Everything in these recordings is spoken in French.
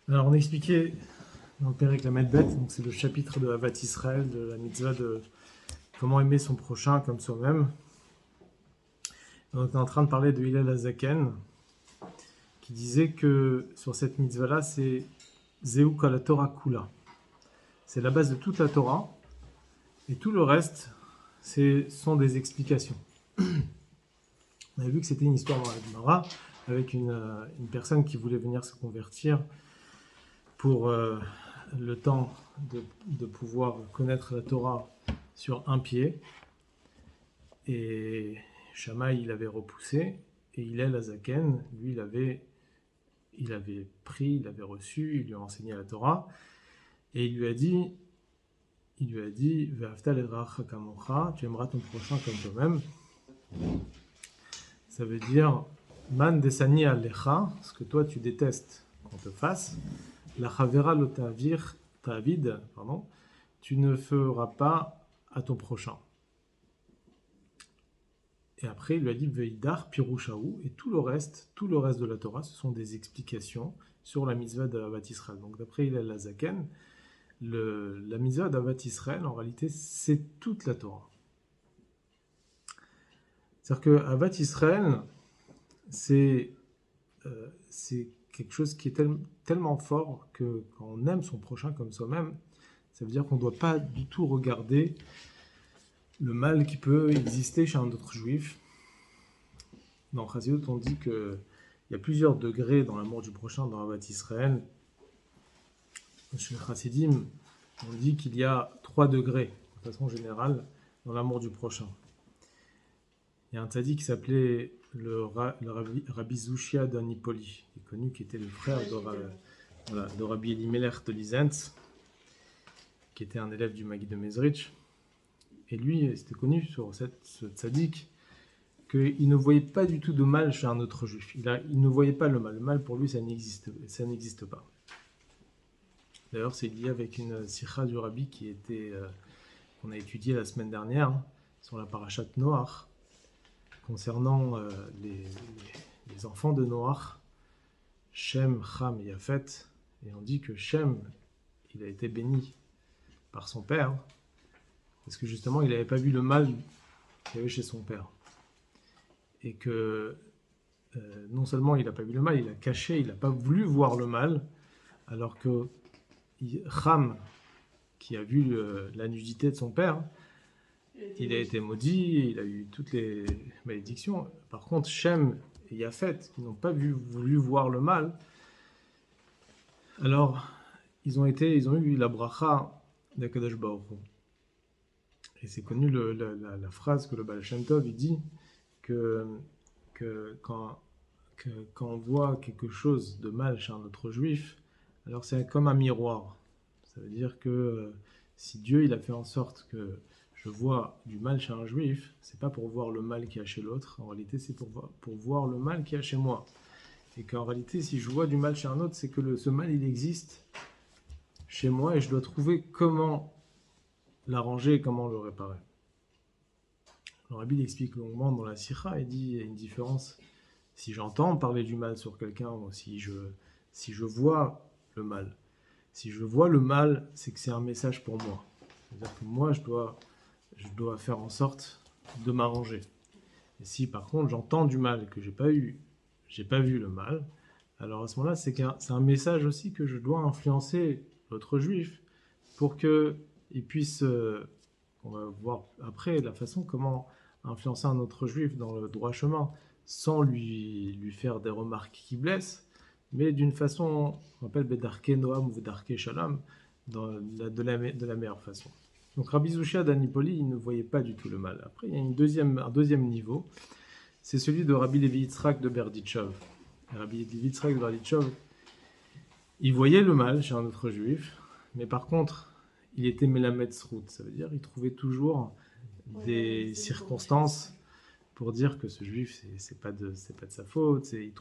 Alors, on expliquait dans le Pérec la bête, donc c'est le chapitre de Havat Israël, de la mitzvah de comment aimer son prochain comme soi-même. On était en train de parler de Hillel Azaken, qui disait que sur cette mitzvah-là, c'est Zeuk la Torah Kula. C'est la base de toute la Torah, et tout le reste, sont des explications. On avait vu que c'était une histoire dans la Gemara, avec une personne qui voulait venir se convertir pour le temps de pouvoir connaître la Torah sur un pied. Et Shammai, il avait repoussé. Et Hillel Azaken, lui, il avait pris, il avait reçu, il lui a enseigné la Torah. Et il lui a dit, Ve'afta l'edracha kamocha, tu aimeras ton prochain comme toi-même. Ça veut dire, man desani alecha, ce que toi tu détestes qu'on te fasse, la chavera lo ta'avid, pardon, tu ne feras pas à ton prochain. Et après, il lui a dit Veidar Pirushaou, et tout le reste de la Torah, ce sont des explications sur la mitzvah d'Avat Israël. Donc, d'après Hillel Azaken, la mitzvah d'Avat Israël, en réalité, c'est toute la Torah. C'est-à-dire que Avat Israël, c'est quelque chose qui est tellement fort que quand on aime son prochain comme soi-même, ça veut dire qu'on ne doit pas du tout regarder le mal qui peut exister chez un autre juif. Dans Chassidut, on dit qu'il y a plusieurs degrés dans l'amour du prochain dans Avat Israël. Chez les Chassidim, on dit qu'il y a 3 degrés, de façon générale, dans l'amour du prochain. Il y a un tzaddik qui s'appelait le Rabbi Zushia d'Anipoli, qui est connu, qui était le frère de Rabbi Elimelech de Lizentz, qui était un élève du Maguid de Mezrich. Et lui, c'était connu sur ce tzaddik, qu'il ne voyait pas du tout de mal chez un autre juif. Il ne voyait pas le mal. Le mal, pour lui, ça n'existe pas. D'ailleurs, c'est lié avec une sikha du rabbi qu'on a étudiée la semaine dernière, sur la parashat Noach, concernant les enfants de Noach, Shem, Ham et Yafet. Et on dit que Shem, il a été béni par son père, parce que justement, il n'avait pas vu le mal qu'il y avait chez son père. Et que non seulement il n'a pas vu le mal, il a caché, il n'a pas voulu voir le mal, alors que Ham, qui a vu la nudité de son père, il a été maudit, il a eu toutes les malédictions. Par contre, Shem et Yafet, qui n'ont pas voulu voir le mal, alors ils ont eu la bracha d'Akadosh Baruch Hu. Et c'est connu la phrase que le Baal Shem Tov il dit que quand on voit quelque chose de mal chez un autre juif, alors c'est comme un miroir. Ça veut dire que si Dieu il a fait en sorte que je vois du mal chez un juif, c'est pas pour voir le mal qu'il y a chez l'autre, en réalité c'est pour voir le mal qu'il y a chez moi. Et qu'en réalité, si je vois du mal chez un autre, c'est que ce mal il existe chez moi et je dois trouver comment l'arranger et comment le réparer. Le Rabbi explique longuement dans la Sikha, il dit il y a une différence si j'entends parler du mal sur quelqu'un ou si je vois le mal. Si je vois le mal, c'est que c'est un message pour moi. C'est-à-dire que moi, je dois faire en sorte de m'arranger. Et si par contre j'entends du mal et que j'ai pas vu le mal, alors à ce moment-là, c'est un message aussi que je dois influencer l'autre juif pour qu'il puisse, on va voir après la façon comment influencer un autre juif dans le droit chemin sans lui faire des remarques qui blessent, mais d'une façon, on appelle Bedarke Noam ou Bedarke Shalom, de la meilleure façon. Donc Rabbi Zushia d'Anipoli, il ne voyait pas du tout le mal. Après, il y a un deuxième niveau, c'est celui de Rabbi Levi Yitzhak de Berditchov. Rabbi Levi Yitzhak de Berditchov, il voyait le mal chez un autre juif, mais par contre, il était Melamed Srout, ça veut dire il trouvait toujours des circonstances pour dire que ce juif, c'est pas de sa faute. Il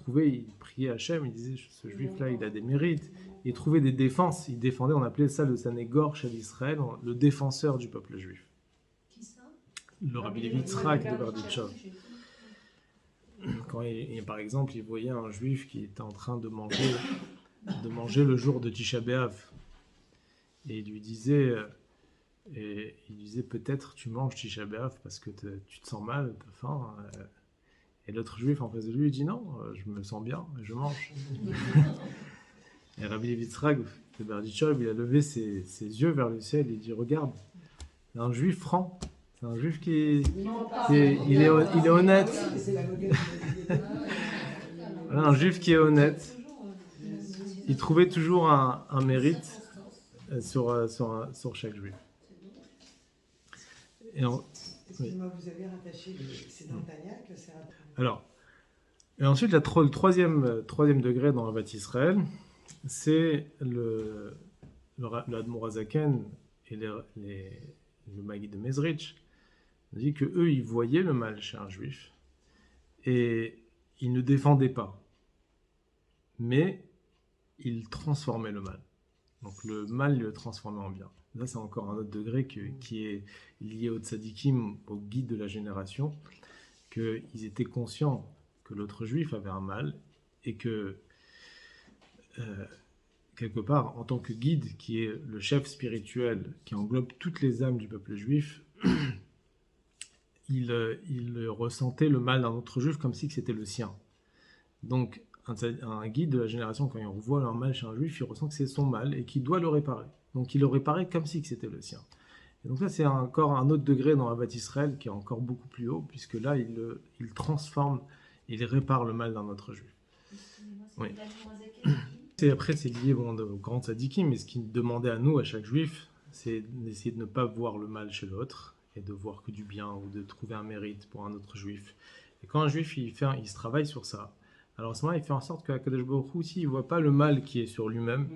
priait Hachem, il disait ce juif-là, il a des mérites. Il trouvait des défenses, il défendait, on appelait ça le Sanégor chez Israël, le défenseur du peuple juif. Qui ça? Le Rabbi Levi Yitzhak de Berditchov. Quand par exemple, il voyait un juif qui était en train de manger de manger le jour de Tisha B'Av. Et il disait peut-être tu manges Tisha B'Av parce que tu te sens mal, tu as faim. Et l'autre juif en face de lui, il dit non, je me sens bien, je mange. Et Rabbi Levi Yitzhak, le Berditchev, il a levé ses yeux vers le ciel et il dit regarde, c'est un juif franc, c'est un juif il est honnête. Voilà, un juif qui est honnête. Il trouvait toujours un mérite sur chaque juif. Excusez-moi, vous avez rattaché, c'est dans Tania que c'est rattaché. Alors, et ensuite, le troisième degré dans Avat Israël, c'est le Admor Hazaken et le Maguide de Mezrich. On dit que eux, ils voyaient le mal chez un juif et ils ne défendaient pas, mais ils transformaient le mal. Donc le mal, ils le transformaient en bien. Là, c'est encore un autre degré qui est lié au tzadikim, au guide de la génération, qu'ils étaient conscients que l'autre juif avait un mal et que, quelque part, en tant que guide, qui est le chef spirituel, qui englobe toutes les âmes du peuple juif, il ressentait le mal d'un autre juif comme si c'était le sien. Donc, un guide de la génération, quand il revoit un mal chez un juif, il ressent que c'est son mal et qu'il doit le réparer. Donc, il le réparait comme si c'était le sien. Et donc, ça, c'est encore un autre degré dans Avat Israël qui est encore beaucoup plus haut, puisque là, il transforme, il répare le mal d'un autre juif. Oui. Et après, c'est lié au grand tzadikim, mais ce qu'il demandait à nous, à chaque juif, c'est d'essayer de ne pas voir le mal chez l'autre et de voir que du bien ou de trouver un mérite pour un autre juif. Et quand un juif il se travaille sur ça, alors à ce moment-là, il fait en sorte qu'Akadosh Baruch Hu aussi, il ne voit pas le mal qui est sur lui-même,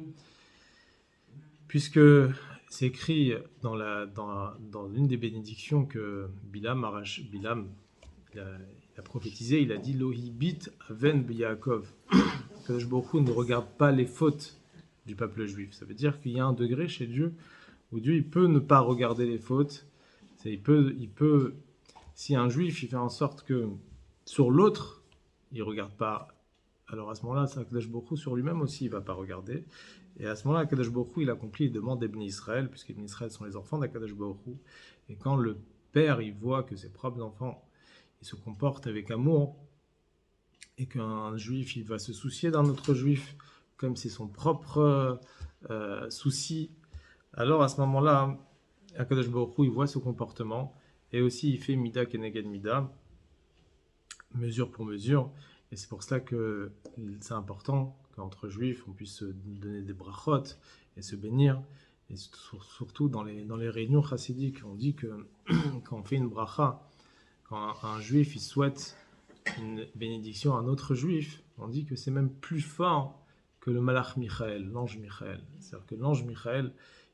puisque c'est écrit dans une des bénédictions que Bilam il a prophétisé, il a dit Lohi bit aven b'Yaakov. Akadosh Baruch Hu ne regarde pas les fautes du peuple juif. Ça veut dire qu'il y a un degré chez Dieu où Dieu il peut ne pas regarder les fautes. Il peut, si un juif il fait en sorte que sur l'autre il regarde pas, alors à ce moment-là, Akadosh Baruch Hu sur lui-même aussi il va pas regarder. Et à ce moment-là, Akadosh Baruch Hu il accomplit les demandes d'Ebni Israël, puisque Ebni Israël sont les enfants d'Akadosh Baruch Hu. Et quand le père il voit que ses propres enfants ils se comportent avec amour, et qu'un juif il va se soucier d'un autre juif comme c'est son propre souci, alors à ce moment-là, Akadosh Baruch Hu il voit ce comportement et aussi il fait mida keneged mida, mesure pour mesure, et c'est pour cela que c'est important qu'entre juifs on puisse se donner des brachot et se bénir, et surtout dans les réunions chassidiques, on dit que quand on fait une bracha, quand un juif il souhaite une bénédiction à un autre juif, on dit que c'est même plus fort que le malach Michael, l'ange Michael. C'est-à-dire que l'ange Michael,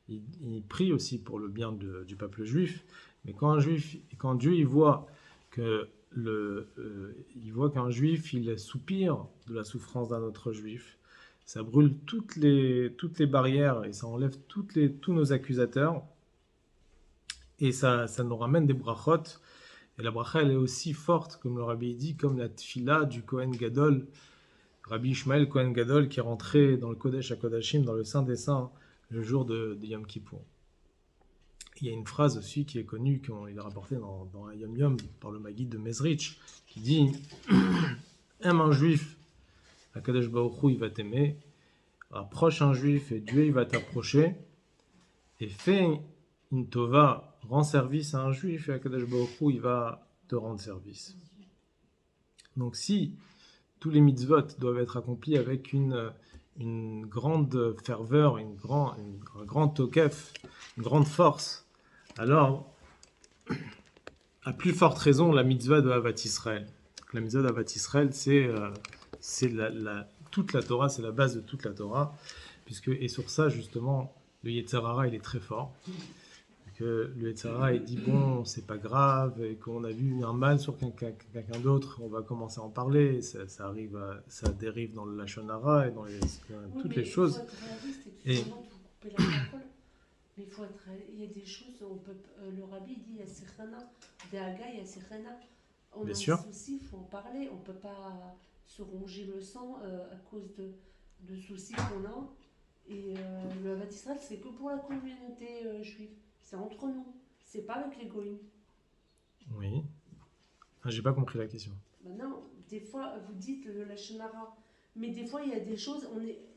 il prie aussi pour le bien du peuple juif, mais quand Dieu il voit que il voit qu'un juif il soupire de la souffrance d'un autre juif, ça brûle toutes les barrières et ça enlève tous nos accusateurs et ça nous ramène des brachot. Et la bracha, elle est aussi forte, comme le Rabbi dit, comme la tfila du Kohen Gadol, Rabbi Ishmael Kohen Gadol, qui est rentré dans le Kodesh HaKodashim, dans le Saint des Saints, le jour de Yom Kippour. Il y a une phrase aussi qui est connue, qu'il a rapportée dans Yom Yom, par le Maguide de Mezrich, qui dit « Aime un juif, HaKadosh Baruch Hu, il va t'aimer, approche un juif et Dieu, il va t'approcher, et fais une tova, rends service à un juif et HaKadosh Baruch Hu, il va te rendre service. » Donc si tous les mitzvot doivent être accomplis avec une grande ferveur, un grand tokef, une grande force, alors, à plus forte raison, la mitzvah de Havat Israël. La mitzvah de Havat Israël, c'est toute la Torah, c'est la base de toute la Torah, et sur ça, justement, le Yetzer Hara, il est très fort. Que le Yetzer Hara, il dit bon, c'est pas grave, et qu'on a vu un mal sur quelqu'un d'autre, on va commencer à en parler, ça dérive dans le Lashon Hara et dans toutes les choses. Et couper la parole, mais il y a des choses, le rabbi dit il y a Sechana, des Haga, il y a Sechana. On Bien a sûr. un souci, il faut en parler, on ne peut pas se ronger le sang à cause de soucis qu'on a. Et le Havat Israël, c'est que pour la communauté juive. C'est entre nous. C'est pas avec les goïms. Oui. Ah, j'ai pas compris la question. Maintenant, des fois, vous dites le Lachon Hara. Mais des fois, il y a des choses,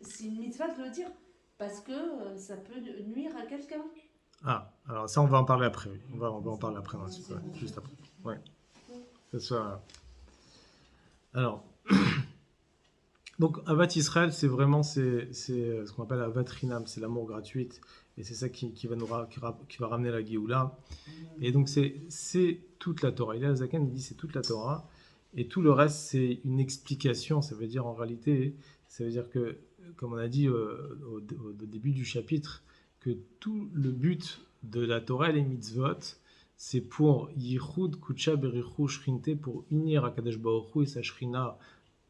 c'est une mitzvah de le dire. Parce que ça peut nuire à quelqu'un. Ah, alors ça, on va en parler après. Oui. On va en parler après, ensuite, ouais, juste après. Ouais. C'est ça. Alors, donc Avat Israël, c'est vraiment ce qu'on appelle Avat Rinam, c'est l'amour gratuit, et c'est ça qui va ramener la Géoula. Et donc c'est toute la Torah. Hillel Zaken dit c'est toute la Torah, et tout le reste c'est une explication. Ça veut dire en réalité, ça veut dire que, comme on a dit au début du chapitre, que tout le but de la Torah et les mitzvot, c'est pour Yichud Kucha Berichu Shrinte, pour unir Akadosh Baruch Hu et sa Shrina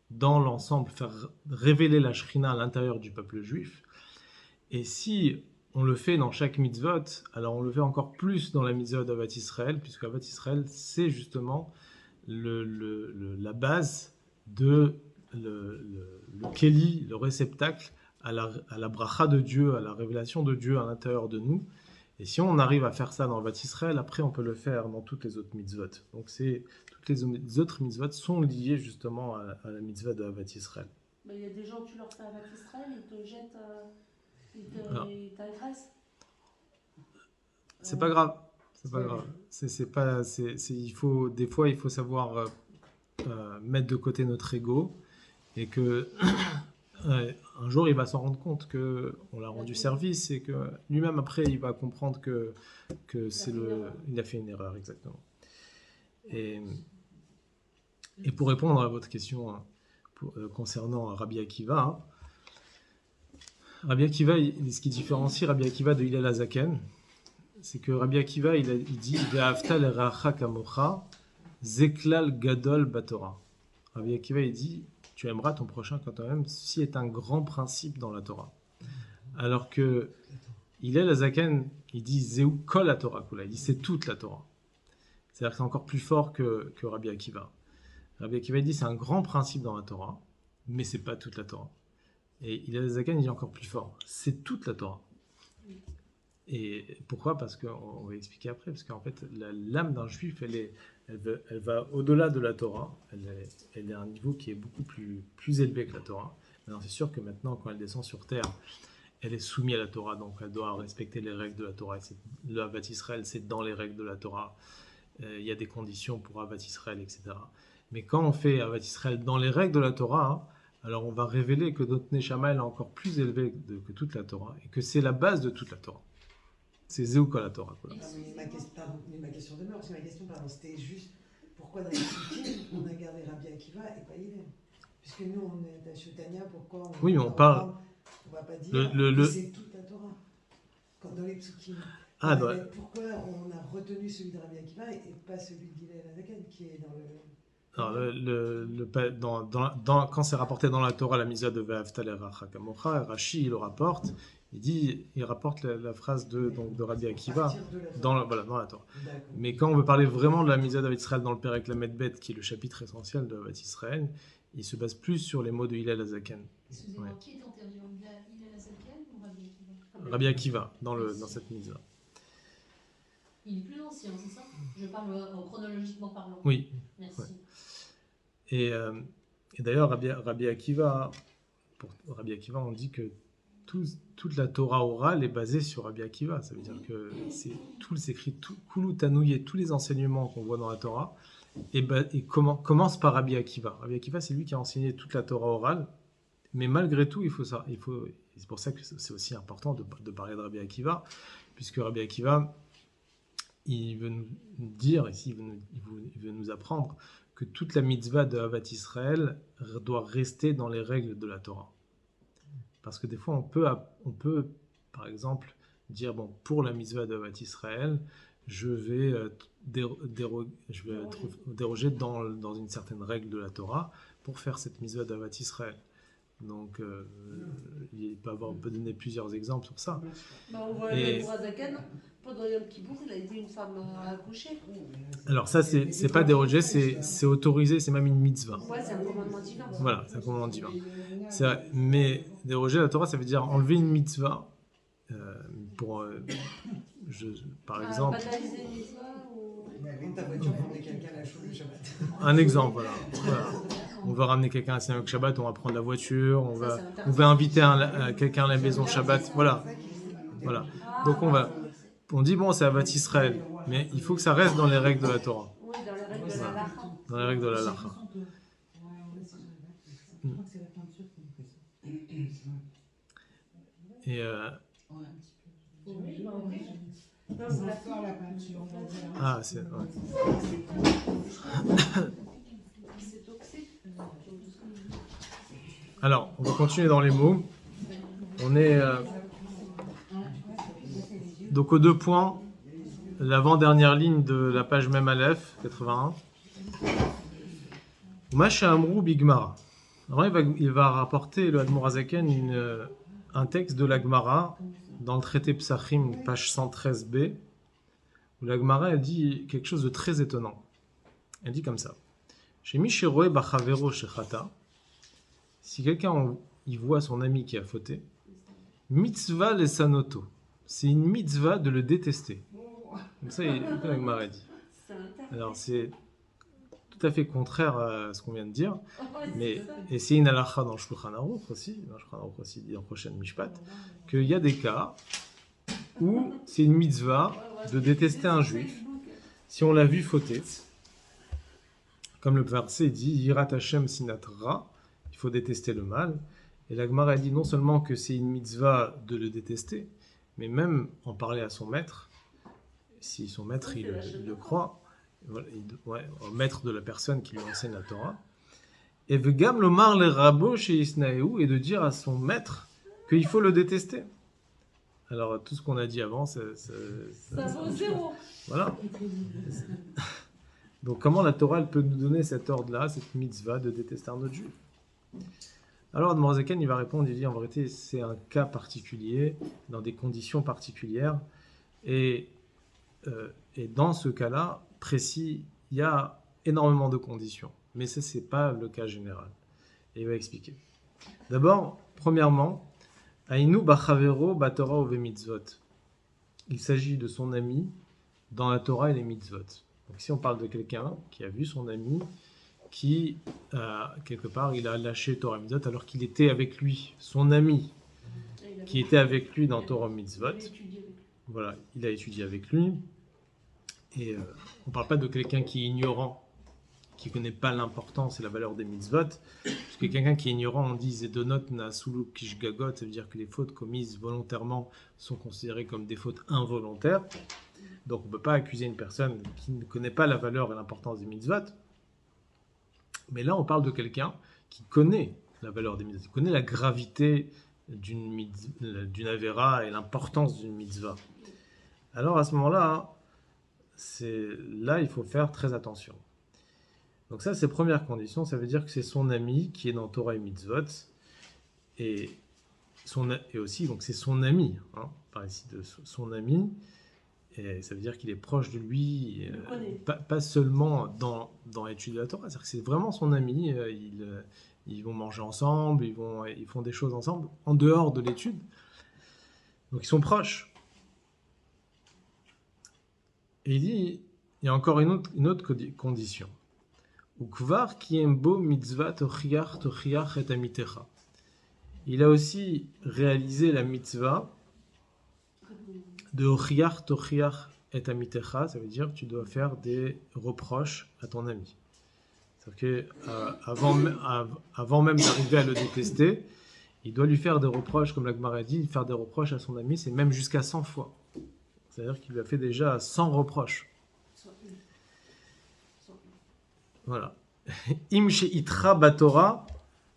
dans l'ensemble, faire révéler la Shrina à l'intérieur du peuple juif. Et si on le fait dans chaque mitzvot, alors on le fait encore plus dans la mitzvot d'Avat Israël, puisque Avat Israël, c'est justement la base de le keli, le réceptacle à la bracha de Dieu, à la révélation de Dieu à l'intérieur de nous. Et si on arrive à faire ça dans Avat Israël, après on peut le faire dans toutes les autres mitzvot. Donc toutes les autres mitzvot sont liées justement à la mitzvah de Avat Israël. Il y a des gens, tu leur fais Avat Israël, ils te jettent, ils t'agressent. C'est pas grave. C'est pas grave. Des fois, il faut savoir mettre de côté notre ego et que un jour, il va s'en rendre compte que on l'a rendu service et que lui-même après, il va comprendre que il a fait une erreur exactement. Et pour répondre à votre question concernant Rabbi Akiva, Rabbi Akiva, ce qui différencie Rabbi Akiva de Hillel Hazaken, c'est que Rabbi Akiva, il dit Ve'afta l'eracha kamocha, zeklal gadol batora. Rabbi Akiva, il dit tu aimeras ton prochain comme toi-même, ceci est un grand principe dans la Torah. Alors que Hillel Hazaken, il dit Zeu kol la Torah kula, il dit c'est toute la Torah. C'est-à-dire que c'est encore plus fort que Rabbi Akiva. Rabbi Akiva, il dit c'est un grand principe dans la Torah, mais c'est pas toute la Torah. Et Hillel Hazaken, il dit encore plus fort, c'est toute la Torah. Et pourquoi? Parce qu'on va expliquer après, parce qu'en fait, l'âme d'un juif, elle va au-delà de la Torah, elle est à un niveau qui est beaucoup plus élevé que la Torah. Maintenant, c'est sûr que maintenant, quand elle descend sur terre, elle est soumise à la Torah, donc elle doit respecter les règles de la Torah. Le Havat Israël, c'est dans les règles de la Torah. Il y a des conditions pour Havat Israël, etc. Mais quand on fait Havat Israël dans les règles de la Torah, alors on va révéler que notre Neshama est encore plus élevé que toute la Torah, et que c'est la base de toute la Torah. C'est Zeu kol la Torah. Mais ma question demeure, parce que ma question, c'était juste pourquoi dans les Psukim, on a gardé Rabbi Akiva et pas Hillel? Puisque nous, on est à Shutania, pourquoi oui, mais on parle. On va pas dire que c'est toute la Torah. Dans les Psukim. Pourquoi on a retenu celui de Rabbi Akiva et pas celui d'Hillel Hazaken, qui est dans le. Alors, quand c'est rapporté dans la Torah, la mitzvah de Ve'afta l'eracha kamocha, Rashi il le rapporte. Il rapporte la phrase de Rabbi Akiva dans la Torah. Mais quand on veut parler vraiment de la mitzvah d'Avat Israël dans le Perek Lamed Bet, qui est le chapitre essentiel de Avat Israël, il se base plus sur les mots de Hillel Hazaken. Excusez-moi, qui est antérieur, Hillel Hazaken ou Rabbi Akiva? Rabbi Akiva, dans cette mitzvah. Il est plus ancien, c'est ça? Je parle chronologiquement parlant. Oui. Merci. Ouais. Et d'ailleurs, Rabbi Akiva, on dit que toute la Torah orale est basée sur Rabbi Akiva. Ça veut dire que c'est écrit, Kulu Tanouye, tous les enseignements qu'on voit dans la Torah, et commence par Rabbi Akiva. Rabbi Akiva, c'est lui qui a enseigné toute la Torah orale, mais malgré tout, c'est pour ça que c'est aussi important de parler de Rabbi Akiva, puisque Rabbi Akiva, il veut nous dire, ici, il veut nous apprendre que toute la mitzvah de Havat Israël doit rester dans les règles de la Torah. Parce que des fois, on peut par exemple, dire, bon, pour la mitzvah de Havat Israël, je vais déroger dans une certaine règle de la Torah pour faire cette mitzvah d'Havat Israël. Donc, il peut donner plusieurs exemples sur ça. On voit le Zaken, pendant Yom Kippour, il a aidé une femme à accoucher. Alors ça, c'est pas dérogé, c'est autorisé, c'est même une mitzvah. Ouais, c'est un commandement divin. Voilà, c'est un commandement divin. C'est vrai, mais déroger à la Torah, ça veut dire enlever une mitzvah pour, par exemple... Banaliser une mitzvah ou... Ta voiture pour emmener quelqu'un à la choule le Shabbat. Un exemple, voilà. On va ramener quelqu'un à Synagogue Shabbat, on va prendre la voiture, on va inviter quelqu'un à la maison Shabbat, voilà. Donc on dit bon, c'est Avat Israël, mais il faut que ça reste dans les règles de la Torah. Oui, dans les règles de la Lacha. Dans les règles de la Lacha. Et ah, c'est alors, on va continuer dans les mots. On est donc aux 2 points, l'avant-dernière ligne de la page même Aleph, 81. Masha Amrou Bigmara. Alors il va rapporter le Admor Hazaken un texte de la Gemara dans le traité Psachim, page 113b, où la Gemara elle dit quelque chose de très étonnant. Elle dit comme ça. Chez Mishiroe Bachavero Shechata, si quelqu'un il voit son ami qui a fauté, mitzvah lesanoto, c'est une mitzvah de le détester. Comme ça, la Gemara dit. Alors c'est tout à fait contraire à ce qu'on vient de dire, et c'est une halakha dans le Shulchan Aruch aussi, dit dans prochaine Mishpat, qu'il y a des cas où c'est une mitzvah de détester un juif si on l'a vu fauter. Comme le verset dit, Yirat Hashem sinatra, il faut détester le mal. Et la Gemara dit non seulement que c'est une mitzvah de le détester, mais même en parler à son maître, si son maître il le croit, au maître de la personne qui lui enseigne la Torah, et vegam lomar le rabo chez Isnaeu, et de dire à son maître qu'il faut le détester. Alors tout ce qu'on a dit avant, ça vaut zéro. Voilà. Donc comment la Torah elle peut nous donner cet ordre-là, cette mitzvah de détester un autre juif? Alors Admor Hazaken il va répondre, il dit en vérité c'est un cas particulier, dans des conditions particulières, et dans ce cas-là précis, il y a énormément de conditions, mais ça c'est pas le cas général. Et il va expliquer. D'abord, premièrement, Ainu bachavero batora ove mitzvot. Il s'agit de son ami dans la Torah et les mitzvot. Donc ici on parle de quelqu'un qui a vu son ami qui, quelque part, il a lâché Torah mitzvot alors qu'il était avec lui, son ami, qui était avec lui dans Torah mitzvot. Voilà, il a étudié avec lui. Et on ne parle pas de quelqu'un qui est ignorant, qui ne connaît pas l'importance et la valeur des mitzvot. Parce que quelqu'un qui est ignorant, on dit Zedonot na sulu kishgagot, ça veut dire que les fautes commises volontairement sont considérées comme des fautes involontaires. Donc on ne peut pas accuser une personne qui ne connaît pas la valeur et l'importance des mitzvot. Mais là, on parle de quelqu'un qui connaît la valeur des mitzvot, qui connaît la gravité d'une avéra et l'importance d'une mitzvah. Alors à ce moment-là, il faut faire très attention. Donc ça, c'est la première condition, ça veut dire que c'est son ami qui est dans Torah et Mitzvot, et aussi, donc c'est son ami, par ici, de son ami, et ça veut dire qu'il est proche de lui, pas seulement dans l'étude de la Torah, c'est-à-dire que c'est vraiment son ami, ils vont manger ensemble, ils font des choses ensemble, en dehors de l'étude, donc ils sont proches. Et il dit, il y a encore une autre condition. Ukvar ki embo mitzvah tochiach et amitecha. Il a aussi réalisé la mitzvah de tochiach et amitecha, ça veut dire que tu dois faire des reproches à ton ami. C'est-à-dire qu'avant même d'arriver à le détester, il doit lui faire des reproches, comme la Gemara dit, faire des reproches à son ami, c'est même jusqu'à 100 fois. C'est-à-dire qu'il lui a fait déjà 100 reproches. Voilà. Im she'itra batora.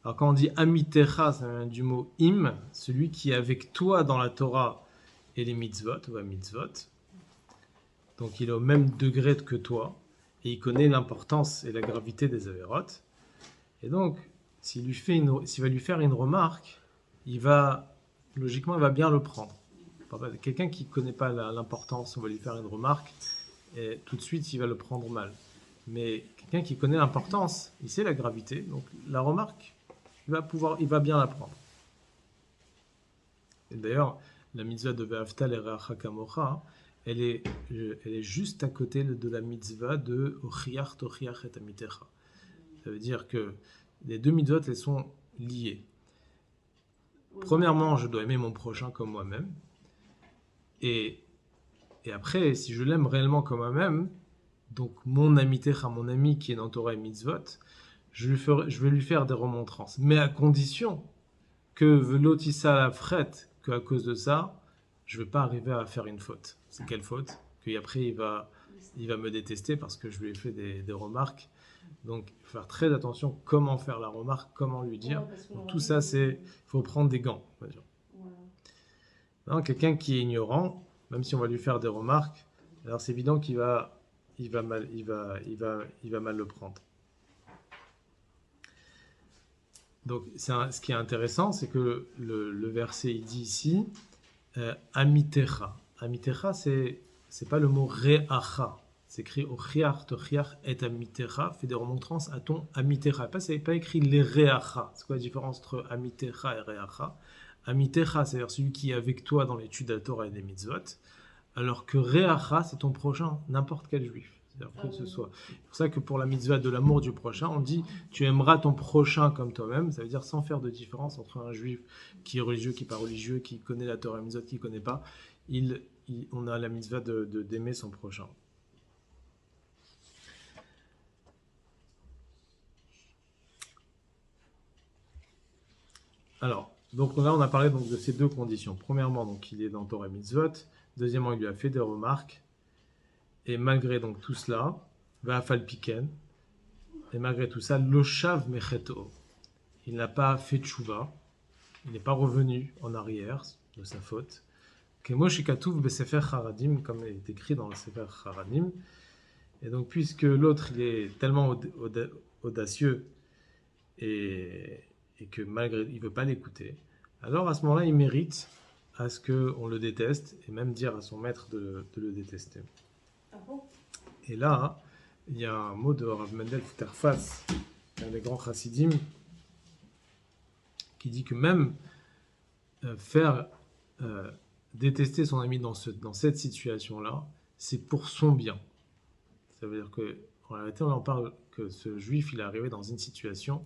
Alors quand on dit amitecha, ça vient du mot im, celui qui est avec toi dans la Torah et les mitzvot, ou à mitzvot. Donc il est au même degré que toi, et il connaît l'importance et la gravité des avérotes. Et donc, s'il va lui faire une remarque, logiquement, il va bien le prendre. Quelqu'un qui ne connaît pas l'importance, on va lui faire une remarque, et tout de suite, il va le prendre mal. Mais quelqu'un qui connaît l'importance, il sait la gravité, donc la remarque, il va bien la prendre. Et d'ailleurs, la mitzvah de Ve'afta l'ereacha kamocha, elle est juste à côté de la mitzvah de Ochiach tochiach et amitecha. Ça veut dire que les deux mitzvot, elles sont liées. Premièrement, je dois aimer mon prochain comme moi-même. Et après, si je l'aime réellement comme moi-même, donc mon amitecha, mon ami qui est dans Torah et mitzvot, je vais lui faire des remontrances. Mais à condition que velotissa la frette, qu'à cause de ça, je ne vais pas arriver à faire une faute. C'est quelle faute? Qu'après, il va me détester parce que je lui ai fait des remarques. Donc, il faut faire très attention comment faire la remarque, comment lui dire. Donc, tout ça, il faut prendre des gants, on va dire. Non, quelqu'un qui est ignorant, même si on va lui faire des remarques, alors c'est évident qu'il va mal le prendre. Donc, ce qui est intéressant, c'est que le verset, il dit ici, amitecha. Amitecha, c'est pas le mot re'acha. C'est écrit ochiach, tochiach et amitecha, fait des remontrances à ton amitecha. C'est pas écrit les re'acha. C'est quoi la différence entre amitecha et re'acha? Amitecha, c'est-à-dire celui qui est avec toi dans l'étude de la Torah et des mitzvot, alors que re'acha, c'est ton prochain, n'importe quel juif. C'est-à-dire que ce soit. C'est pour ça que pour la mitzvah de l'amour du prochain, on dit tu aimeras ton prochain comme toi-même. Ça veut dire sans faire de différence entre un juif qui est religieux, qui n'est pas religieux, qui connaît la Torah et la mitzvah, qui ne connaît pas. On a la mitzvah d'aimer son prochain. Alors, donc là on a parlé donc, de ces deux conditions. Premièrement, donc, il est dans Torah et mitzvot. Deuxièmement, il lui a fait des remarques. Et malgré donc tout cela, Va'afal piken, et malgré tout ça, Loshav mecheto, il n'a pas fait tchouva, il n'est pas revenu en arrière de sa faute. Kemo shikatuv besefer haradim, comme il est écrit dans le sefer haradim. Et donc, puisque l'autre il est tellement audacieux et que malgré il veut pas l'écouter, alors à ce moment-là, il mérite à ce qu'on le déteste et même dire à son maître de le détester. Ah bon? Et là, il y a un mot de Rav Mendel Futerfas, un des grands chassidim, qui dit que même faire détester son ami dans cette situation-là, c'est pour son bien. Ça veut dire qu'en réalité, on en parle que ce juif, il est arrivé dans une situation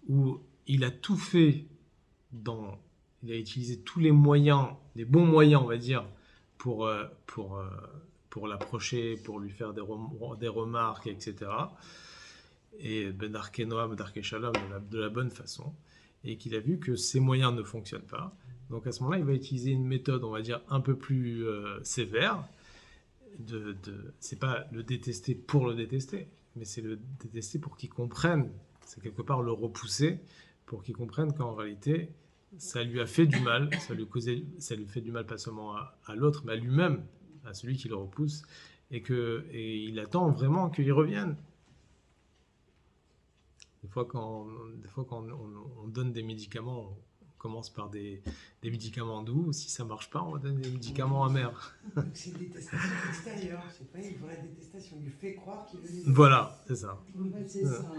où il a tout fait, il a utilisé tous les moyens, les bons moyens, on va dire, pour l'approcher, pour lui faire des remarques, etc. Et ben d'Arké Noam, d'Arké Shalom, de la bonne façon. Et qu'il a vu que ces moyens ne fonctionnent pas. Donc à ce moment-là, il va utiliser une méthode, on va dire, un peu plus sévère. C'est pas le détester pour le détester, mais c'est le détester pour qu'il comprenne. C'est quelque part le repousser pour qu'il comprenne qu'en réalité, ça lui a fait du mal. Ça lui fait du mal pas seulement à l'autre, mais à lui-même, à celui qui le repousse, et il attend vraiment qu'il revienne. Des fois, quand on donne des médicaments, on commence par des médicaments doux. Si ça ne marche pas, on va donner des médicaments amers. Donc c'est une détestation extérieure, c'est pas une vraie détestation. Il lui fait croire qu'il veut détester. Voilà, c'est ça. En fait, c'est ça.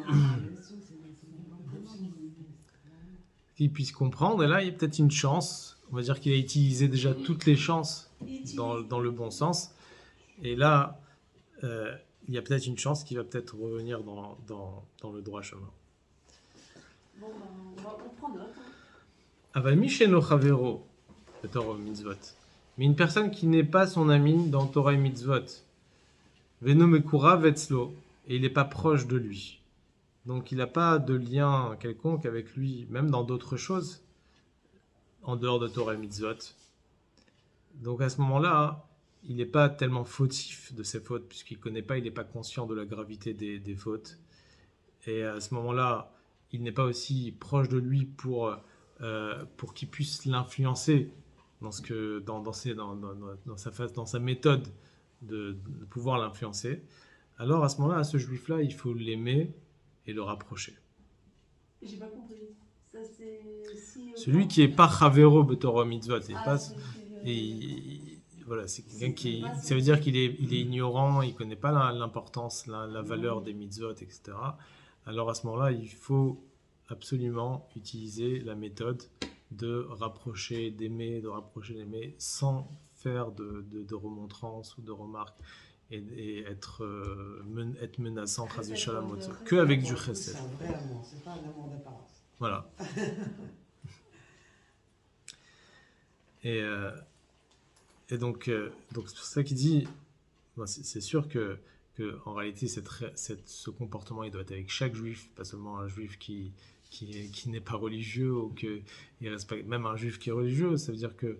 Qu'il puisse comprendre, et là, il y a peut-être une chance. On va dire qu'il a utilisé déjà toutes les chances dans le bon sens. Et là, il y a peut-être une chance qu'il va peut-être revenir dans le droit chemin. Bon, on prend note. Aval misheno chavero, Torah mitzvot. Mais une personne qui n'est pas son ami dans Torah et mitzvot, veno mekura vetzlo, et il n'est pas proche de lui. Donc il n'a pas de lien quelconque avec lui, même dans d'autres choses, en dehors de Torah et mitzvot. Donc à ce moment-là, il n'est pas tellement fautif de ses fautes, puisqu'il ne connaît pas, il n'est pas conscient de la gravité des fautes. Et à ce moment-là, il n'est pas aussi proche de lui pour qu'il puisse l'influencer dans sa méthode de pouvoir l'influencer. Alors à ce moment-là, à ce juif-là, il faut l'aimer et le rapprocher. J'ai pas compris. Ça, c'est... Celui qui est pas Chavero Betorah Mitzvot, c'est voilà, c'est quelqu'un qui... Ça veut dire qu'il est ignorant, il connaît pas l'importance, la valeur des mitzvot, etc. Alors à ce moment-là, il faut absolument utiliser la méthode de rapprocher, d'aimer, sans faire de remontrances ou de remarques et être menaçant, chas v'shalom, que avec du chesed. C'est un vrai amour, c'est pas un amour d'apparence. Voilà. Et donc c'est pour ça qu'il dit, c'est sûr que en réalité, ce comportement, il doit être avec chaque juif, pas seulement un juif qui n'est pas religieux ou qu'il respecte, même un juif qui est religieux, ça veut dire que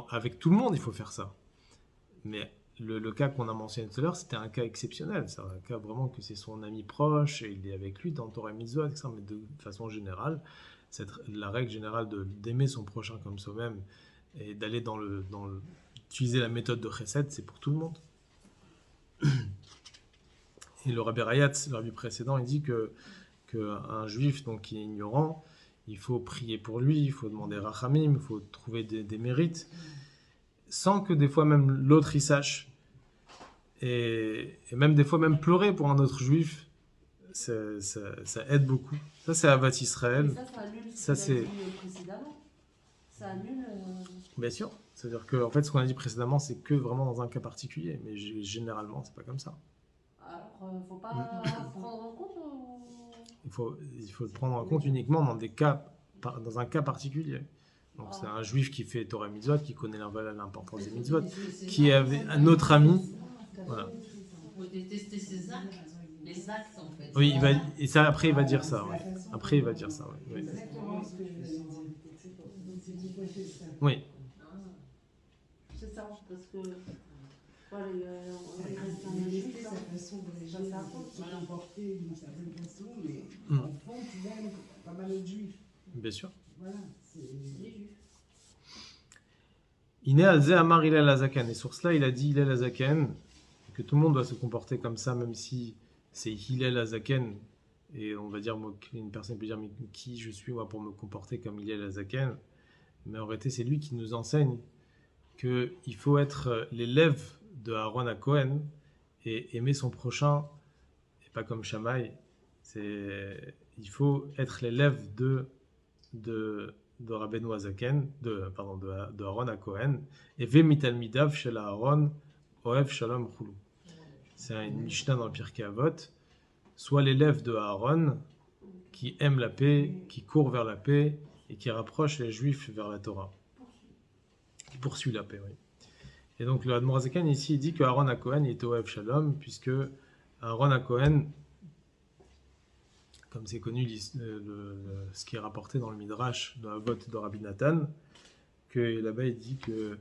avec tout le monde, il faut faire ça. Mais le cas qu'on a mentionné tout à l'heure, c'était un cas exceptionnel. C'est un cas vraiment que c'est son ami proche et il est avec lui dans Torah Mitzvot, etc. Mais de façon générale, la règle générale d'aimer son prochain comme soi-même et d'aller utiliser la méthode de Chesed, c'est pour tout le monde. Et le Rabbi Rayat, le Rabbi précédent, il dit qu'un juif donc, qui est ignorant, il faut prier pour lui, il faut demander rachamim, il faut trouver des mérites, sans que des fois même l'autre y sache. Et même des fois même pleurer pour un autre juif, ça aide beaucoup. Ça c'est Avat Israël. Ça c'est précédemment. Ça annule. Bien sûr. C'est-à-dire que en fait, ce qu'on a dit précédemment, c'est que vraiment dans un cas particulier. Mais généralement, c'est pas comme ça. Alors, faut pas prendre en compte il faut le prendre en compte uniquement dans un cas particulier. Donc c'est un juif qui fait Torah Mitzvot, qui connaît l'importance des Mitzvot, qui avait un autre ami. Voilà. Il faut détester ses actes, les actes en fait. Oui, et ça après il va dire ça. Ouais. Après il va dire ça. Ouais. Exactement ce que je voulais dire. Oui. C'est ça, parce que voilà, on reste un Détester juif, sa façon de se comporter d'une certaine façon, mais en fond, il aime pas mal de juifs. Bien sûr. Voilà, c'est les juifs. Iné alze amar Hillel Hazaken. Et sur cela, il a dit Hillel Hazaken que tout le monde doit se comporter comme ça, même si c'est Hillel Hazaken. Et on va dire, une personne peut dire, mais qui je suis moi pour me comporter comme Hillel Hazaken? Mais en réalité, c'est lui qui nous enseigne qu'il faut être l'élève de Aaron à Cohen et aimer son prochain, et pas comme Shammai. Il faut être l'élève de Rabbeinu Hazaken, de Aaron à Cohen, et Vemitalmidav shel Aaron oev shalom chulu. C'est une Mishnah dans le Pirkei Avot. Soit l'élève de Aaron qui aime la paix, qui court vers la paix et qui rapproche les Juifs vers la Torah. Qui poursuit la paix, oui. Et donc le Admor Hazaken ici il dit que Aaron à Cohen est oev shalom, puisque Aaron à Cohen, comme c'est connu, ce qui est rapporté dans le Midrash de la vote de Rabbi Nathan, que là-bas il dit que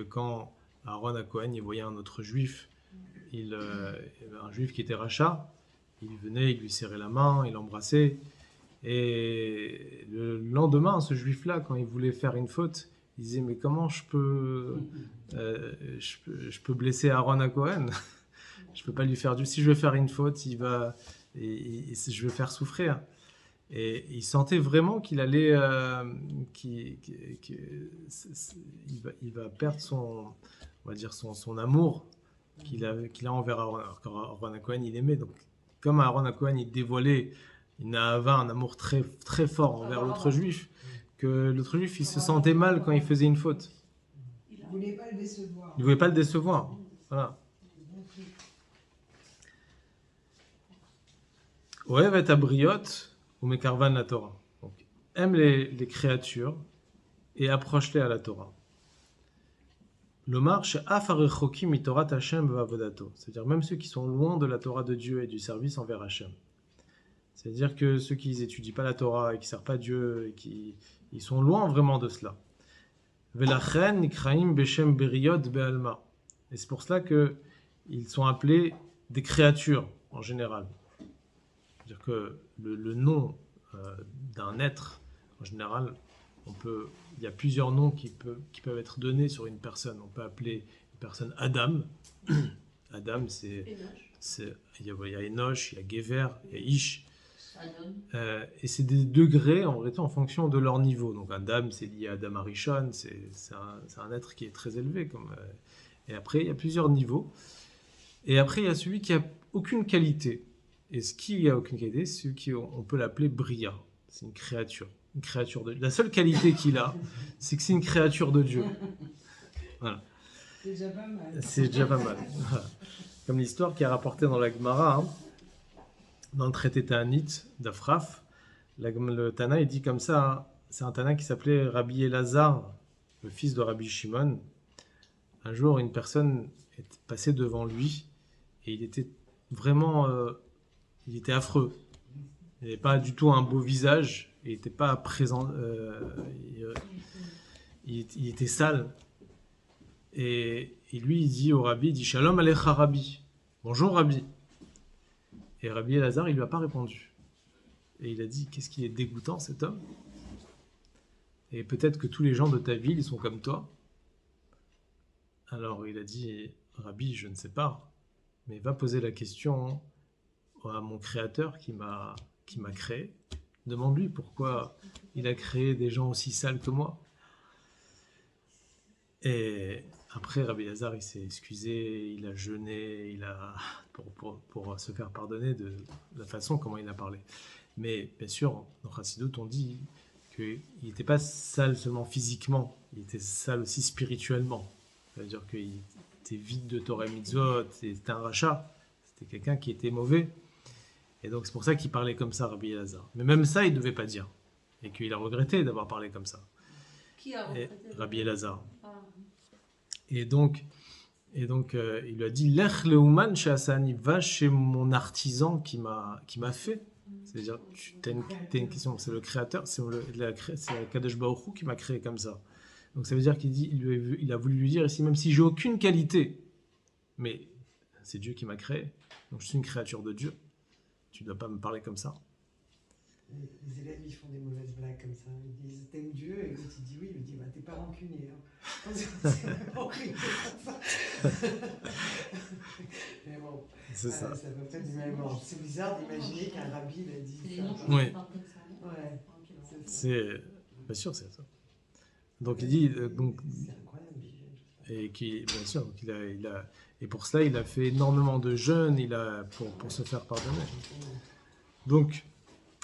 quand Aaron à Cohen il voyait un autre juif, un juif qui était rachat, il venait, il lui serrait la main, il l'embrassait, et le lendemain, ce juif-là, quand il voulait faire une faute, il disait mais comment je peux blesser Aaron à Cohen? Je peux pas lui faire si je veux faire une faute, je vais faire souffrir. Et il sentait vraiment qu'il allait, il va perdre on va dire son amour qu'il a envers Aaron. Alors qu'Aaron à Cohen, il aimait. Donc, comme Aaron à Cohen, il dévoilait un amour très, très fort envers l'autre juif, que l'autre juif, il se sentait mal quand il faisait une faute. Il ne voulait pas le décevoir. Il ne voulait pas le décevoir. Voilà. Oev et abriot ou mekarvan la Torah. Donc, aime les créatures et approche-les à la Torah. L'omar she'af harechokim mitorat Hashem v'avodato. C'est-à-dire même ceux qui sont loin de la Torah de Dieu et du service envers Hashem. C'est-à-dire que ceux qui n'étudient pas la Torah et qui ne servent pas Dieu, ils sont loin vraiment de cela. Velachen nikraim beshem beriot be'alma. Et c'est pour cela qu'ils sont appelés des créatures en général. C'est-à-dire que le nom d'un être, en général, il y a plusieurs noms qui peuvent être donnés sur une personne. On peut appeler une personne Adam. Adam, il y a Enoch, il y a Gever, il y a Ish. Et c'est des degrés en réalité en fonction de leur niveau. Donc Adam, c'est lié à Adam Arishon, c'est un être qui est très élevé. Et après, il y a plusieurs niveaux. Et après, il y a celui qui a aucune qualité. Et ce qui a aucune qualité, c'est celui on peut l'appeler Bria. C'est une créature. Une créature de Dieu. La seule qualité qu'il a, c'est que c'est une créature de Dieu. Voilà. C'est déjà pas mal. C'est déjà pas mal. Voilà. Comme l'histoire qui est rapportée dans la Gemara, dans le traité Ta'anit d'Afraf. Le Tana, il dit comme ça, c'est un Tana qui s'appelait Rabbi Elazar, le fils de Rabbi Shimon. Un jour, une personne est passée devant lui et il était vraiment, il était affreux. Il n'avait pas du tout un beau visage, il n'était pas présent, il était sale. Et lui, il dit au Rabbi, il dit Shalom Alecha Rabbi, bonjour Rabbi. Et Rabbi Elazar, il lui a pas répondu. Et il a dit, qu'est-ce qu'il est dégoûtant cet homme. Et peut-être que tous les gens de ta ville, ils sont comme toi. Alors il a dit, Rabbi, je ne sais pas, mais va poser la question à mon créateur qui m'a créé. Demande-lui pourquoi il a créé des gens aussi sales que moi. Et après, Rabbi Elazar, il s'est excusé, il a jeûné, pour se faire pardonner de la façon comment il a parlé. Mais bien sûr, dans Chassidut, on dit qu'il n'était pas sale seulement physiquement, il était sale aussi spirituellement. C'est-à-dire qu'il était vide de Torah et Mitzvot, c'était un rachat, c'était quelqu'un qui était mauvais. Et donc c'est pour ça qu'il parlait comme ça, Rabbi Elazar. Mais même ça, il ne devait pas dire. Et qu'il a regretté d'avoir parlé comme ça. Qui a regretté? Rabbi Elazar. Ah. Et donc il lui a dit Lech leuman she'asani, va chez mon artisan qui m'a fait. C'est-à-dire, t'as une question, c'est le créateur, c'est Kadosh Baruch Hu qui m'a créé comme ça. Donc ça veut dire il a voulu lui dire ici, même si j'ai aucune qualité, mais c'est Dieu qui m'a créé, donc je suis une créature de Dieu, tu ne dois pas me parler comme ça. Les élèves, ils font des mauvaises blagues comme ça. Ils disent t'aimes Dieu et l'autre il dit oui, il dit bah t'es pas rancunier. Hein. Mais bon, c'est ça. Ça peut être du même ordre. C'est bizarre d'imaginer qu'un rabbi l'a dit. Oui. Ouais. C'est bien sûr, c'est ça. Donc il dit donc c'est incroyable. Et qui bien sûr, donc il a et pour cela il a fait énormément de jeûnes, pour se faire pardonner. Donc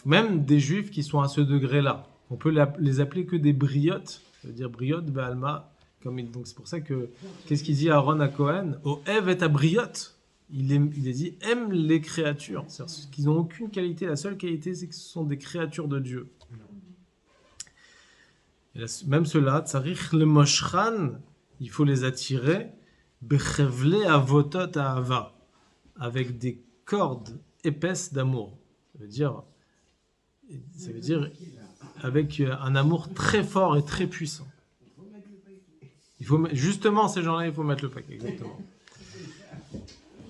même des juifs qui sont à ce degré-là, on peut les appeler que des briotes, ça veut dire briote, Baalma, donc c'est pour ça que, qu'est-ce qu'il dit Aaron à Cohen Au Ev et à briote, il dit aime les créatures, c'est-à-dire qu'ils n'ont aucune qualité, la seule qualité c'est que ce sont des créatures de Dieu. Et là, même cela, tsarich le moshran, il faut les attirer, bechevle avotot ahava, avec des cordes épaisses d'amour. Ça veut dire avec un amour très fort et très puissant. Justement, ces gens-là, il faut mettre le paquet, exactement.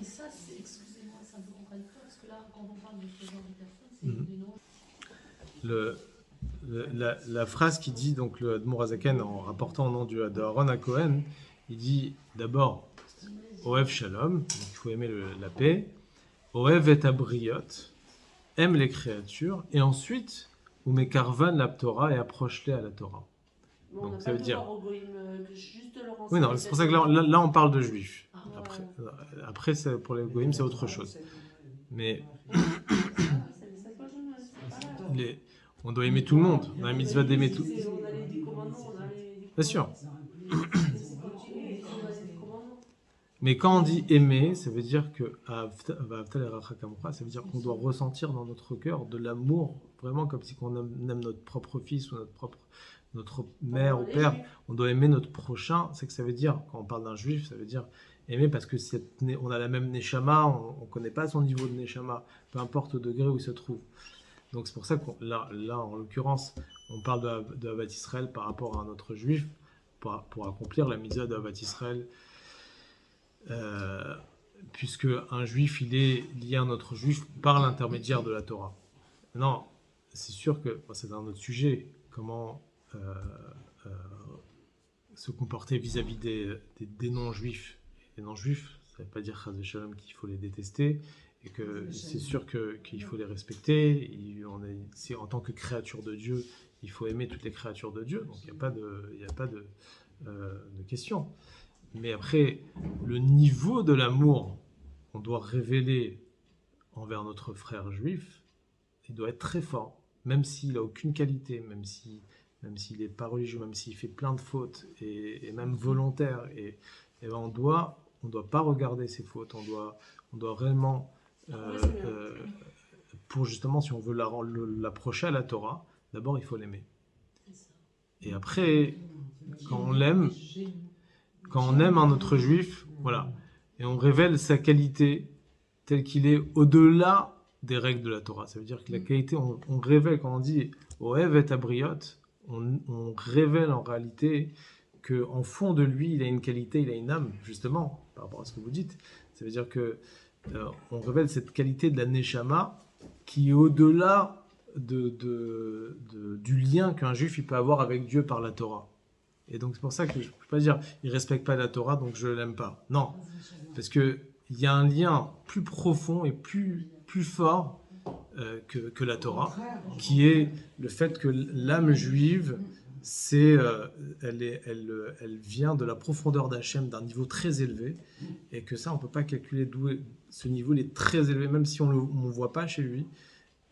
Et ça, excusez-moi, c'est un peu contradictoire, parce que là, quand on parle de ce genre de personnes, c'est La phrase qui dit, donc le Admour Azaken, en rapportant au nom de Aaron à Cohen, il dit d'abord Oev Shalom, donc il faut aimer la paix, Oev et Abriot, aime les créatures, et ensuite, Umekarvan la Torah et approche-les à la Torah. Bon, donc ça veut dire. Juste leur Oui, non, c'est pour ça que là on parle de juifs. Ah, Après pour les goïms, c'est autre chose. Mais on doit aimer tout le monde. On a la mitzvah d'aimer tout. On a les commandements, Bien sûr. Mais quand on dit aimer, ça veut dire que ça veut dire qu'on doit ressentir dans notre cœur de l'amour, vraiment comme si on aime notre propre fils ou notre mère ou père. On doit aimer notre prochain. C'est que ça veut dire, quand on parle d'un juif, ça veut dire aimer parce que on a la même neshama, on ne connaît pas son niveau de neshama, peu importe au degré où il se trouve. Donc c'est pour ça que là en l'occurrence, on parle de Ahavat Israël par rapport à un autre juif, pour accomplir la mitzvah de Ahavat Israël. Puisque un juif il est lié à un autre juif par l'intermédiaire de la Torah. Non, c'est sûr que c'est un autre sujet, comment se comporter vis-à-vis des non-juifs. Les non-juifs, ça ne veut pas dire chas v'shalom qu'il faut les détester, et que c'est sûr qu'il faut les respecter. C'est en tant que créature de Dieu, il faut aimer toutes les créatures de Dieu, donc il n'y a pas de question. Mais après, le niveau de l'amour qu'on doit révéler envers notre frère juif, il doit être très fort, même s'il n'a aucune qualité, même s'il n'est pas religieux, même s'il fait plein de fautes, et même volontaires, et ben on doit pas regarder ses fautes, on doit réellement, pour justement, si on veut l'approcher à la Torah, d'abord il faut l'aimer. Et après, quand on l'aime, quand on aime un autre juif, voilà, et on révèle sa qualité tel qu'il est au-delà des règles de la Torah. Ça veut dire que la qualité, on révèle, quand on dit Ohev et Abriot, on révèle en réalité qu'en fond de lui, il a une qualité, il a une âme, justement, par rapport à ce que vous dites. Ça veut dire que on révèle cette qualité de la Neshama qui est au-delà du lien qu'un juif il peut avoir avec Dieu par la Torah. Et donc c'est pour ça que je ne peux pas dire il ne respecte pas la Torah, donc je ne l'aime pas. Non, parce qu'il y a un lien plus profond et plus fort que la Torah, qui est le fait que l'âme juive, elle vient de la profondeur d'Hachem, d'un niveau très élevé, et que ça, on ne peut pas calculer d'où ce niveau il est très élevé, même si on ne voit pas chez lui,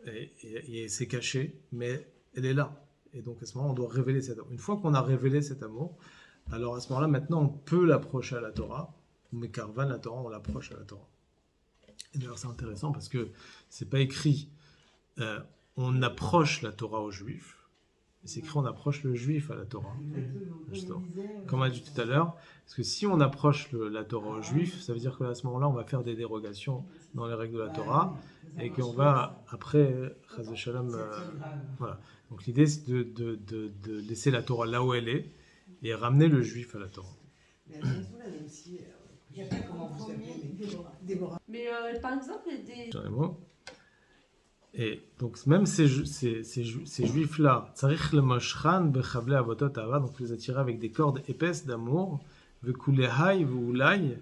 et c'est caché, mais elle est là. Et donc à ce moment, on doit révéler cet amour. Une fois qu'on a révélé cet amour, alors à ce moment-là, maintenant, on peut l'approcher à la Torah, mais Karvan, la Torah, on l'approche à la Torah. Et d'ailleurs, c'est intéressant parce que c'est pas écrit on approche la Torah aux Juifs, mais c'est écrit on approche le Juif à la Torah. Justement. Comme on a dit tout à l'heure, parce que si on approche la Torah aux Juifs, ça veut dire qu'à ce moment-là, on va faire des dérogations dans les règles de la Torah et qu'on va après, Chaz Shalom, voilà. Donc l'idée, c'est de laisser la Torah là où elle est et ramener le Juif à la Torah. Mais par exemple, il y a des... Et donc même ces juifs-là, tzarich le moshchan bechavle avotot ahava, donc les attirer avec des cordes épaisses d'amour, vekulehai veulai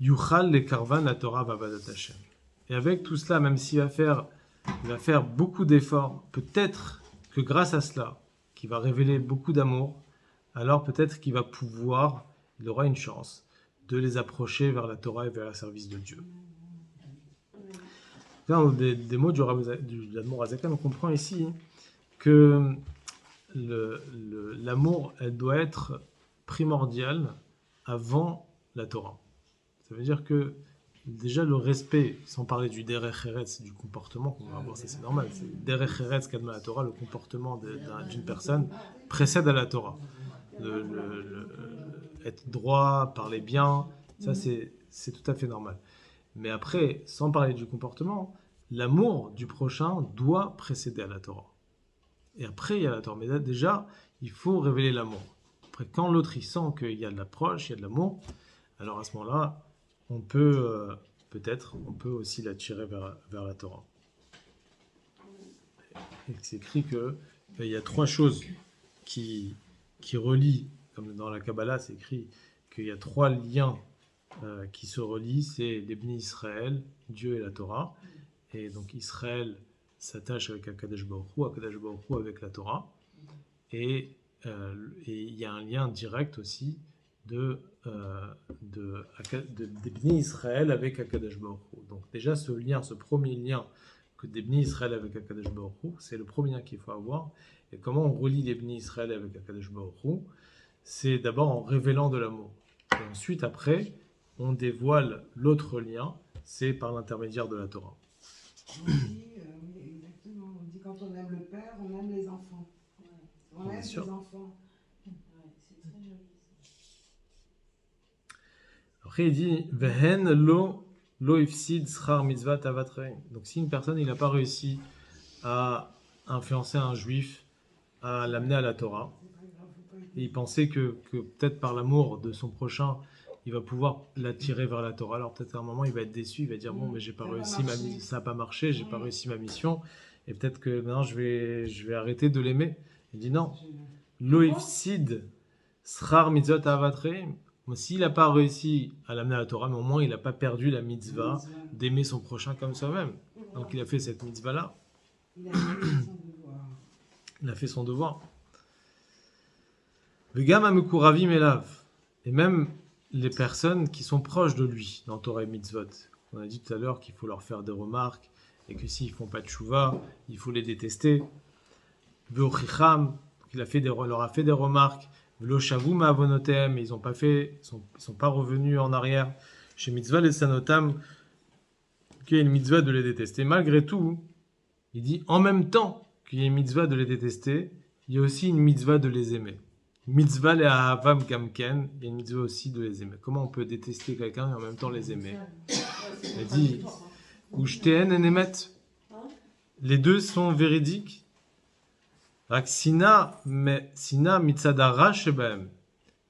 yuchal le karvan la Torah vavadat Hashem. Et avec tout cela, même s'il va faire beaucoup d'efforts, peut-être que grâce à cela, qui va révéler beaucoup d'amour, alors peut-être qu'il va pouvoir, il aura une chance de les approcher vers la Torah et vers le service de Dieu. Dans des mots de l'Admor Azakan, on comprend ici que l'amour, elle doit être primordiale avant la Torah. Ça veut dire que déjà le respect, sans parler du derech eretz, du comportement qu'on va avoir, ça c'est normal, c'est derech eretz qu'admet la Torah, le comportement d'une personne précède à la Torah. Être droit, parler bien, ça c'est tout à fait normal. Mais après, sans parler du comportement, l'amour du prochain doit précéder à la Torah. Et après, il y a la Torah. Mais là, déjà, il faut révéler l'amour. Après, quand l'autre il sent qu'il y a de l'approche, il y a de l'amour, alors à ce moment-là, on peut aussi l'attirer vers la Torah. Et c'est écrit qu'il y a trois choses qui relient, comme dans la Kabbalah, c'est écrit qu'il y a trois liens qui se relient, c'est les Bnei Israël, Dieu et la Torah. Et donc Israël s'attache avec Akadosh Baruch Hu avec la Torah. Et il y a un lien direct aussi des Bnei Israël avec Akadosh Baruch Hu. Donc déjà ce premier lien que des Bnei Israël avec Akadosh Baruch Hu, c'est le premier lien qu'il faut avoir. Et comment on relie les Bnei Israël avec Akadosh Baruch Hu? C'est d'abord en révélant de l'amour. Et ensuite, après, on dévoile l'autre lien, c'est par l'intermédiaire de la Torah. On dit, oui, exactement. On dit quand on aime le père, on aime les enfants. Ouais. On aime les enfants. Ouais, c'est très joli. Après, il dit Vehen lo ifsid schar mitzvah tavat reim. Donc, si une personne il n'a pas réussi à influencer un juif, à l'amener à la Torah, et il pensait que peut-être par l'amour de son prochain, il va pouvoir l'attirer vers la Torah. Alors peut-être à un moment, il va être déçu, il va dire bon, mais j'ai pas réussi, ça n'a pas marché, j'ai pas réussi ma mission, et peut-être que maintenant je vais arrêter de l'aimer. Il dit non, lo ifsid schar mitzvot avat reim. S'il n'a pas réussi à l'amener à la Torah, mais au moins il n'a pas perdu la mitzvah d'aimer son prochain comme soi-même. Donc il a fait cette mitzvah-là. Il a fait son devoir. Il a fait son devoir. Vegam amekuravim elav. Et même les personnes qui sont proches de lui dans Torah et mitzvot. On a dit tout à l'heure qu'il faut leur faire des remarques et que s'ils ne font pas de tchouva, il faut les détester. Veochicham, il leur a fait des remarques. Velo shavum avonotem, mais ils sont pas revenus en arrière. Chez mitzvah les sanotam, qu'il y a une mitzvah de les détester. Malgré tout, il dit en même temps qu'il y a une mitzvah de les détester, il y a aussi une mitzvah de les aimer. Mitzvah le ahavam gamken, il y a une mitzvah aussi de les aimer. Comment on peut détester quelqu'un et en même temps les aimer? Il dit Ushteen enemet. Les deux sont véridiques. Sina mitzadara shebahem.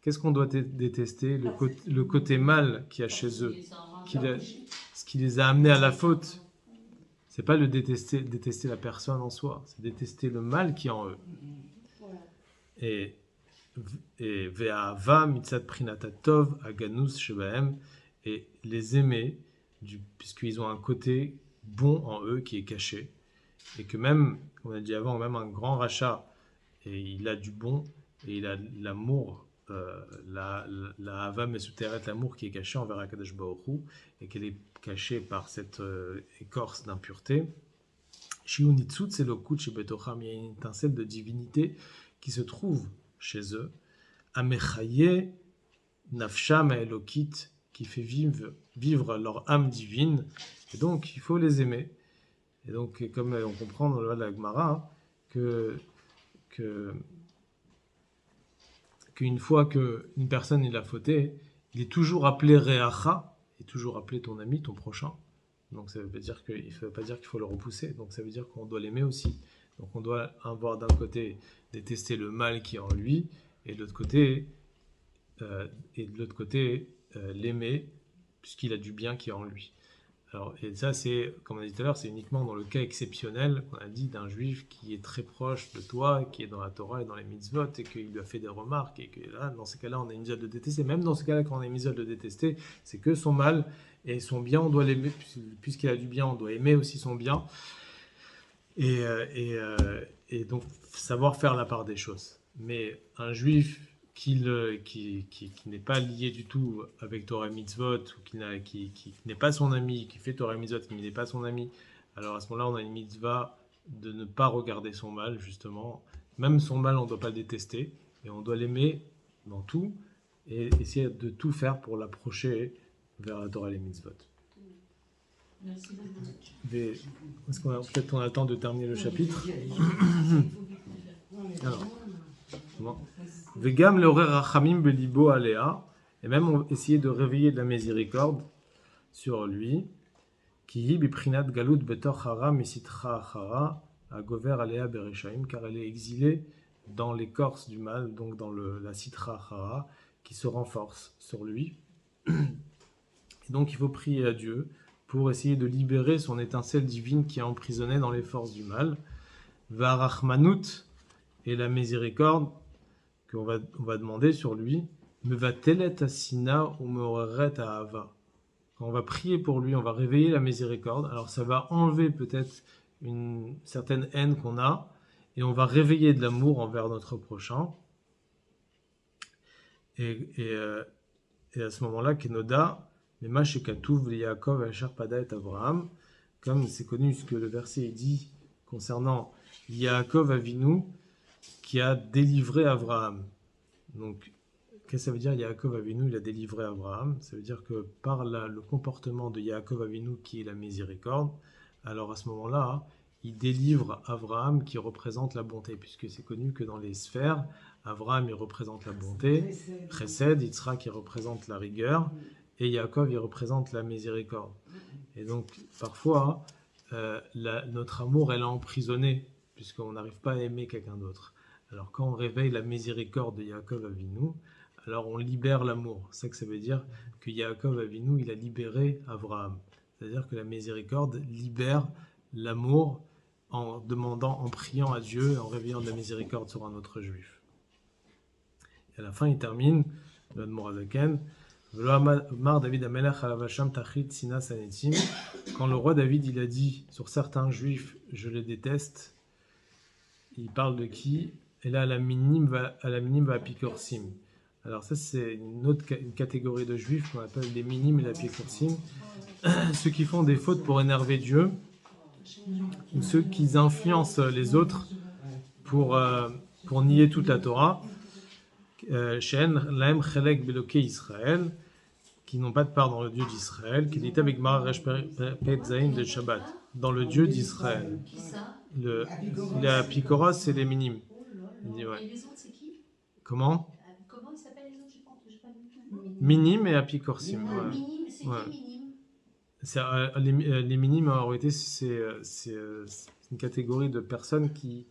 Qu'est-ce qu'on doit détester? Le côté mal qu'il y a chez eux, ce qui les a amenés à la faute. C'est pas détester la personne en soi, c'est détester le mal qui est en eux. Et ve'ahava mitzad prinata tov aganus shebahem, et les aimer puisqu'ils ont un côté bon en eux qui est caché, et que même, on a dit avant, même un grand rachat, et il a du bon, et il a l'amour, la hava mesuteret, l'amour qui est caché envers Akadosh Baruch Hu, et qu'elle est cachée par cette écorce d'impureté. Shiunitzut selokut shebetocham, il y a une étincelle de divinité qui se trouve chez eux. Amechaye nafsham elokit, qui fait vivre leur âme divine, et donc il faut les aimer. Et donc, comme on comprend dans le loi de la Gemara, qu'une fois qu'une personne il a fauté, il est toujours appelé Reacha, il est toujours appelé ton ami, ton prochain. Donc ça veut pas dire qu'il faut le repousser, donc ça veut dire qu'on doit l'aimer aussi. Donc on doit avoir d'un côté détester le mal qui est en lui, et de l'autre côté, l'aimer, puisqu'il a du bien qui est en lui. Alors, et ça, c'est, comme on a dit tout à l'heure, c'est uniquement dans le cas exceptionnel qu'on a dit d'un juif qui est très proche de toi, qui est dans la Torah et dans les mitzvot, et qu'il lui a fait des remarques, et que là, dans ces cas-là, on a une mitzvah de détester. Même dans ce cas-là, quand on a une mitzvah de détester, c'est que son mal et son bien, on doit l'aimer, puisqu'il a du bien, on doit aimer aussi son bien. Et donc, savoir faire la part des choses. Mais un juif qui n'est pas lié du tout avec Torah Mitzvot, ou qui n'est pas son ami, qui fait Torah Mitzvot, mais n'est pas son ami, alors à ce moment-là, on a une mitzvah de ne pas regarder son mal, justement. Même son mal, on ne doit pas le détester, et on doit l'aimer dans tout, et essayer de tout faire pour l'approcher vers la Torah et les Mitzvot. Merci beaucoup. Est-ce qu'on a peut-être le temps de terminer le chapitre? Alors, bon. Vegam l'horer rachamim belibo alea, et même essayer de réveiller de la miséricorde sur lui, qui hi biprinat galut betor hara misitra hara agover alea bereshaim, car elle est exilée dans l'écorce du mal, donc dans la sitra hara, qui se renforce sur lui. Et donc il faut prier à Dieu pour essayer de libérer son étincelle divine qui est emprisonnée dans les forces du mal. Varachmanut, et la miséricorde qu'on va demander sur lui, me va telet asina ou me reret ahava. Quand on va prier pour lui, on va réveiller la miséricorde. Alors ça va enlever peut-être une certaine haine qu'on a, et on va réveiller de l'amour envers notre prochain. Et à ce moment-là, Kenoda, Mema shekatuv Yaakov asher pada et Abraham, comme c'est connu ce que le verset dit concernant Yaakov Avinu, qui a délivré Abraham. Donc, qu'est-ce que ça veut dire Yaakov Avinu, il a délivré Abraham? Ça veut dire que par le comportement de Yaakov Avinu, qui est la miséricorde, alors à ce moment-là, il délivre Abraham qui représente la bonté, puisque c'est connu que dans les sphères, Abraham il représente la bonté, Chesed, Yitzhak qui représente la rigueur, et Yaakov il représente la miséricorde. Et donc, parfois, notre amour elle est emprisonné, puisqu'on n'arrive pas à aimer quelqu'un d'autre. Alors quand on réveille la miséricorde de Yaakov Avinu, alors on libère l'amour. C'est ça que ça veut dire que Yaakov Avinu, il a libéré Abraham. C'est-à-dire que la miséricorde libère l'amour en priant à Dieu, en réveillant de la miséricorde sur un autre juif. Et à la fin, il termine de l'Admor Azaken. Mar David Amelech Alavasham Tachit Sina Sanetim. Quand le roi David il a dit sur certains juifs, je les déteste, il parle de qui? Et là, à la minime va apikorsim. Alors ça, c'est une catégorie de juifs qu'on appelle les minimes et la apikorsim. Ceux qui font des fautes pour énerver Dieu, ou ceux qui influencent les autres pour nier toute la Torah. She'en lahem chelek beloké Israël, qui n'ont pas de part dans le Dieu d'Israël, qui dit avec Mara Resh Pet Zayin de Shabbat, dans le Dieu d'Israël. Qui ça? La Pikoros, c'est les minimes. Il dit, ouais. Et les autres, c'est qui? Comment Ils s'appellent les autres? J'ai pas vu. Minime et apikorsim. Ah, minime, c'est Ouais. qui minime? Les minimes, en réalité, c'est une catégorie de personnes qui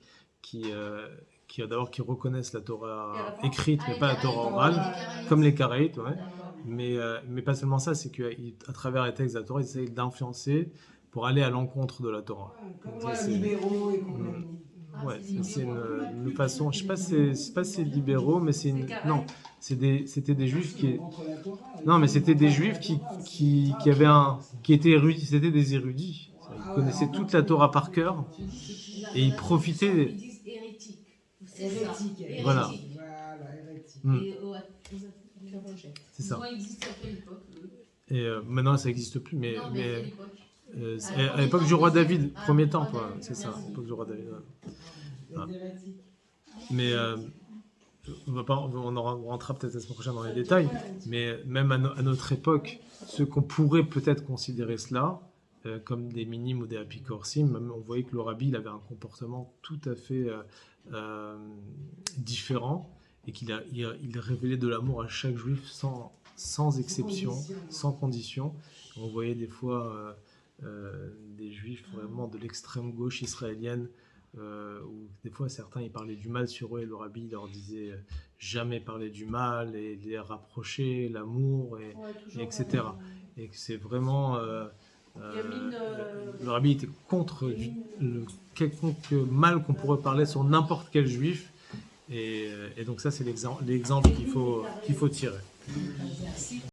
reconnaissent la Torah écrite, mais pas la Torah orale, comme les Karaïtes, ouais. Mais pas seulement ça, c'est qu'à travers les textes de la Torah, ils essayent d'influencer pour aller à l'encontre de la Torah. Comme Ça, c'est- libéraux et compagnie. Ouais, c'est une façon, je sais pas si c'est libéraux, mais c'est une, non, c'était des juifs qui, Contre la Torah. non, mais c'était des juifs qui étaient érudits, c'était des érudits. Ils connaissaient toute la Torah par cœur et ils profitaient. Ils disent hérétique. Hérétique. Voilà. Voilà, hérétique. Et ils rejettent. C'est ça. Ils ont existé à quelle époque, eux? Et maintenant, ça n'existe plus, mais Non, mais à quelle époque? à l'époque du roi David, premier temple, ouais, c'est ça, à l'époque du roi David. Ouais. Ah. Hérétique. Mais on rentrera peut-être la semaine prochaine dans les détails, mais même à notre époque, ceux qu'on pourrait peut-être considérer cela, comme des minimes ou des apikorsim, même on voyait que le rabbi il avait un comportement tout à fait différent et il révélait de l'amour à chaque juif sans exception, sans condition. On voyait des fois des juifs vraiment de l'extrême gauche israélienne où des fois certains ils parlaient du mal sur eux et le rabbi leur disait jamais parler du mal et les rapprocher, l'amour etc. Et que c'est vraiment le rabbi était contre quelconque mal qu'on pourrait parler sur n'importe quel juif et donc ça c'est l'exemple qu'il faut tirer.